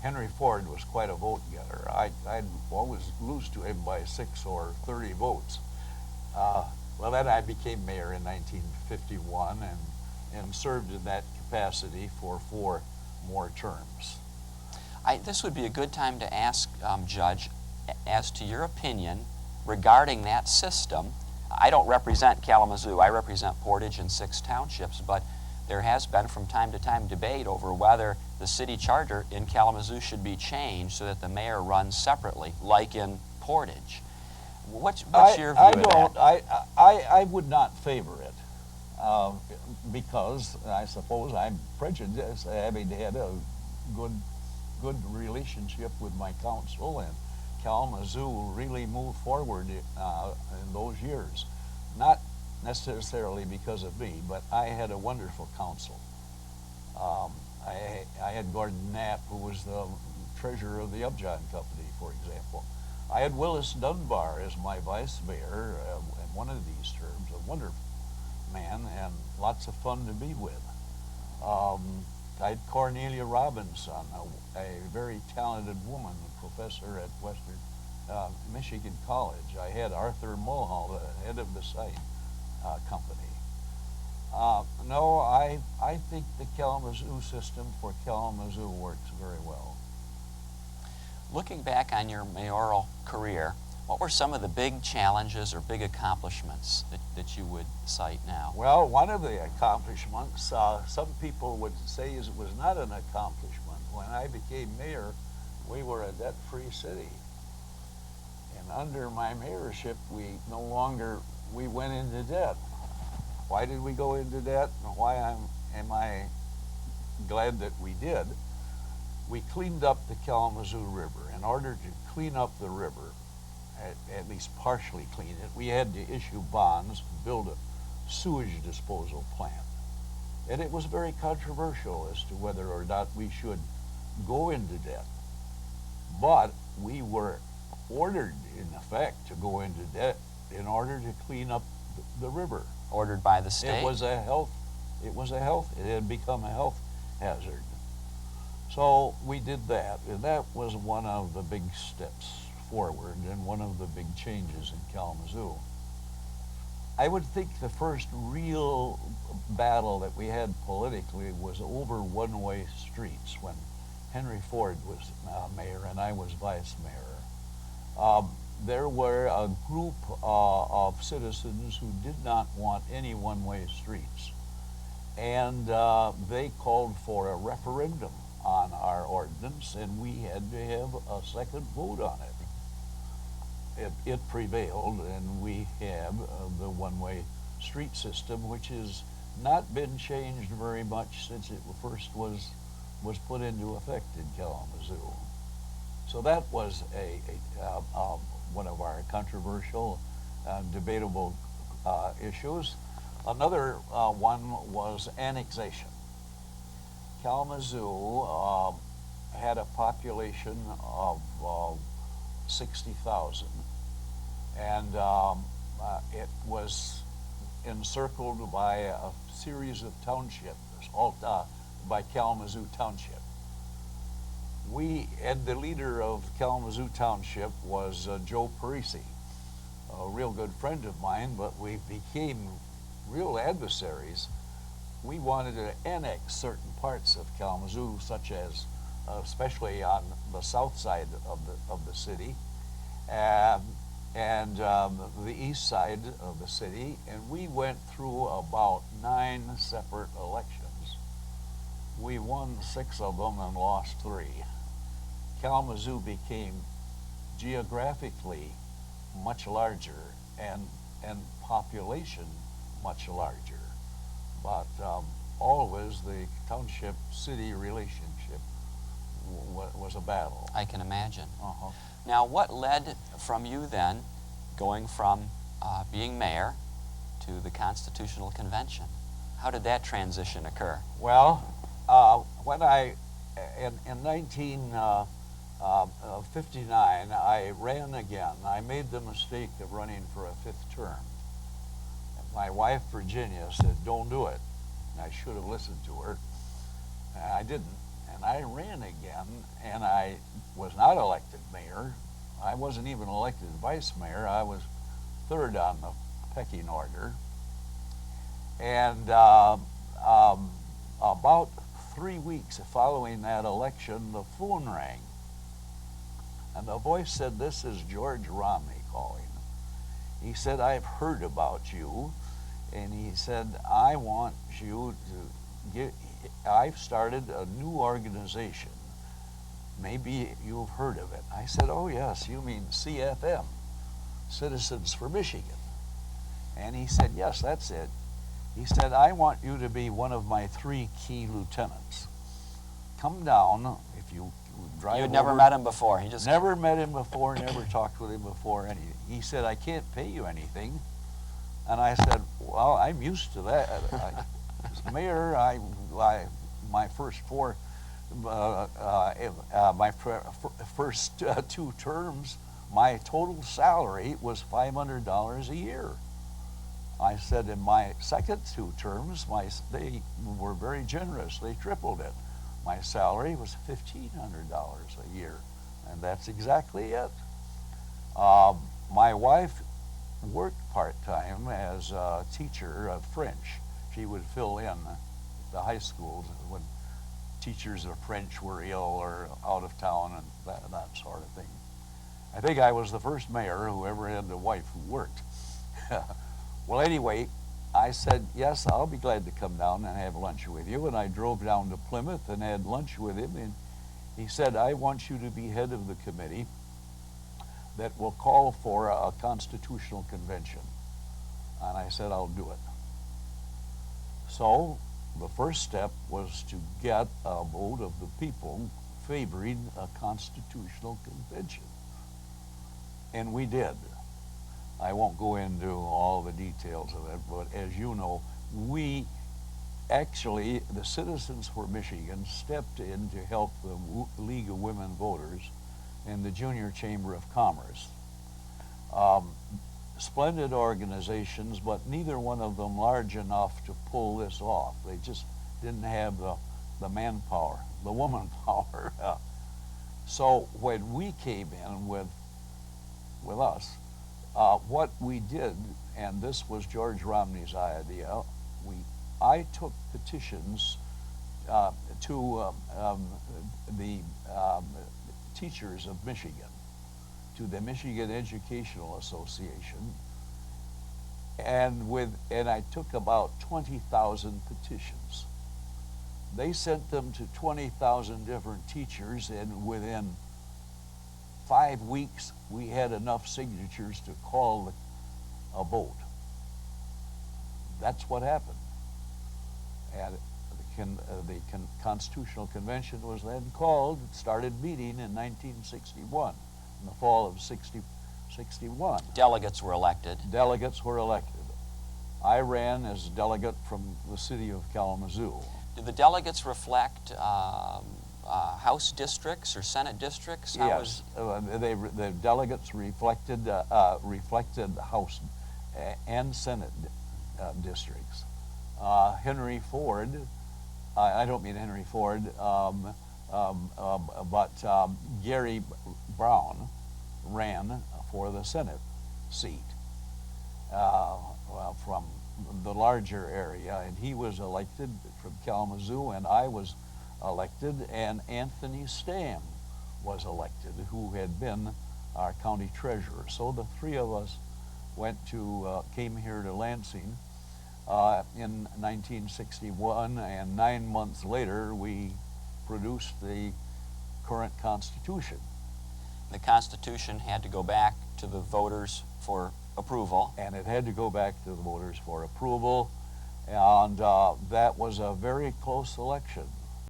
Henry Ford was quite a vote getter. I'd always lose to him by 6 or 30 votes. Uh, well, then I became mayor in 1951 and served in that capacity for 4 more terms. This would be a good time to ask, Judge, as to your opinion regarding that system. I don't represent Kalamazoo. I represent Portage and 6 townships, but there has been from time to time debate over whether the city charter in Kalamazoo should be changed so that the mayor runs separately, like in Portage. What's your view of that? I would not favor it because I suppose I'm prejudiced, having had a good relationship with my council, and Kalamazoo really moved forward in those years. Not necessarily because of me, but I had a wonderful council. I had Gordon Knapp, who was the treasurer of the Upjohn Company, for example. I had Willis Dunbar as my vice mayor in one of these terms, a wonderful man and lots of fun to be with. I had Cornelia Robinson, a very talented woman, a professor at Western Michigan College. I had Arthur Mulhall, the head of the site company. No, I think the Kalamazoo system for Kalamazoo works very well. Looking back on your mayoral career, what were some of the big challenges or big accomplishments that you would cite now? Well, one of the accomplishments, some people would say it was not an accomplishment. When I became mayor, we were a debt-free city. And under my mayorship, we went into debt. Why did we go into debt? And why am I glad that we did? We cleaned up the Kalamazoo River. In order to clean up the river, at least partially clean it, we had to issue bonds, build a sewage disposal plant. And it was very controversial as to whether or not we should go into debt. But we were ordered, in effect, to go into debt in order to clean up the river. Ordered by the state? It had become a health hazard. So we did that, and that was one of the big steps forward and one of the big changes in Kalamazoo. I would think the first real battle that we had politically was over one-way streets when Henry Ford was mayor and I was vice mayor. There were a group of citizens who did not want any one-way streets, and they called for a referendum on our ordinance, and we had to have a second vote on it. It prevailed, and we have the one-way street system, which has not been changed very much since it first was put into effect in Kalamazoo. So that was one of our controversial, debatable issues. Another one was annexation. Kalamazoo had a population of 60,000, and it was encircled by a series of townships, all by Kalamazoo Township. And the leader of Kalamazoo Township was Joe Parisi, a real good friend of mine, but we became real adversaries. We wanted to annex certain parts of Kalamazoo, such as, especially on the south side of the city, and the east side of the city, and we went through about 9 separate elections. We won 6 of them and lost 3. Kalamazoo became geographically much larger and population much larger. But always the township-city relationship was a battle. I can imagine. Uh-huh. Now, what led from you then, going from being mayor to the Constitutional Convention? How did that transition occur? Well, when in 1959, I ran again. I made the mistake of running for a 5th term. My wife, Virginia, said, "Don't do it." And I should have listened to her. I didn't, and and I ran again, and I was not elected mayor. I wasn't even elected vice mayor. I was third on the pecking order. And about 3 weeks following that election, the phone rang. And the voice said, "This is George Romney calling." He said, "I've heard about you." And he said, "I want you to get, I've started a new organization. Maybe you've heard of it." I said, "Oh yes, you mean CFM, Citizens for Michigan." And he said, "Yes, that's it." He said, "I want you to be one of my 3 key lieutenants. Come down, if you drive You had never over." met him before. He just Never met him before, never talked with him before, anything. He said, "I can't pay you anything." And I said, "Well, I'm used to that. As mayor, my first first 2 terms, my total salary was $500 a year." I said, "In my second 2 terms, they were very generous. They tripled it. My salary was $1,500 a year." And that's exactly it. My wife worked part-time as a teacher of French. She would fill in the high schools when teachers of French were ill or out of town and that sort of thing. I think I was the first mayor who ever had a wife who worked. Well, anyway, I said, "Yes, I'll be glad to come down and have lunch with you." And I drove down to Plymouth and had lunch with him. And he said, "I want you to be head of the committee that will call for a constitutional convention." And I said, "I'll do it." So the first step was to get a vote of the people favoring a constitutional convention. And we did. I won't go into all the details of it, but as you know, the Citizens for Michigan stepped in to help the League of Women Voters and the Junior Chamber of Commerce. Splendid organizations, but neither one of them large enough to pull this off. They just didn't have the manpower, the woman power. So when we came in with us, what we did, and this was George Romney's idea, I took petitions to the teachers of Michigan, to the Michigan Educational Association, and I took about 20,000 petitions. They sent them to 20,000 different teachers, and within 5 weeks, we had enough signatures to call a vote. That's what happened. And the Constitutional Convention was then called. It started meeting in 1961, in the fall of 61. delegates were elected. Delegates were elected. I ran as delegate from the city of Kalamazoo. Did the delegates reflect House districts or Senate districts? Yes, the delegates reflected House and Senate districts. Henry Ford, I don't mean Henry Ford, but Gary Brown ran for the Senate seat from the larger area, and he was elected from Kalamazoo, and I was elected, and Anthony Stamm was elected, who had been our county treasurer. So the 3 of us came here to Lansing in 1961, and 9 months later we produced the current Constitution. The Constitution had to go back to the voters for approval. And it had to go back to the voters for approval, and that was a very close election.